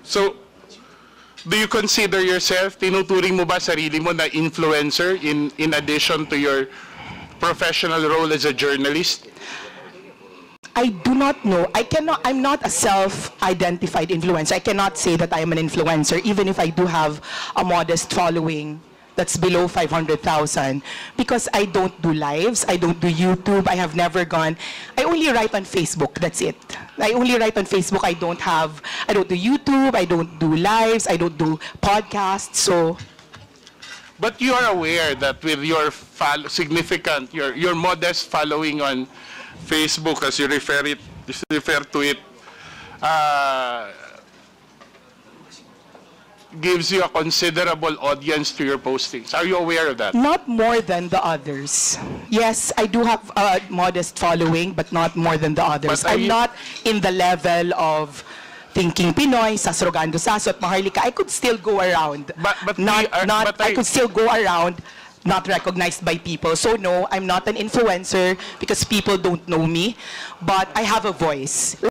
So, do you consider yourself, tinuturing mo ba sarili mo na influencer in addition to your professional role as a journalist? I do not know. I'm not a self-identified influencer. I cannot say that I am an influencer, even if I do have a modest following that's below 500,000, because I don't do lives, I don't do YouTube, I have never gone. I only write on Facebook, that's it. I only write on Facebook. I don't do YouTube, I don't do lives, I don't do podcasts, so. But you are aware that with your significant, your modest following on Facebook, as you refer to it, gives you a considerable audience to your postings. Are you aware of that? Not more than the others. Yes, I do have a modest following, but not more than the others. I'm not in the level of Thinking Pinoy, Sasrogando Saso, at Maharlika. I could still go around. I could still go around not recognized by people. So no, I'm not an influencer because people don't know me, but I have a voice.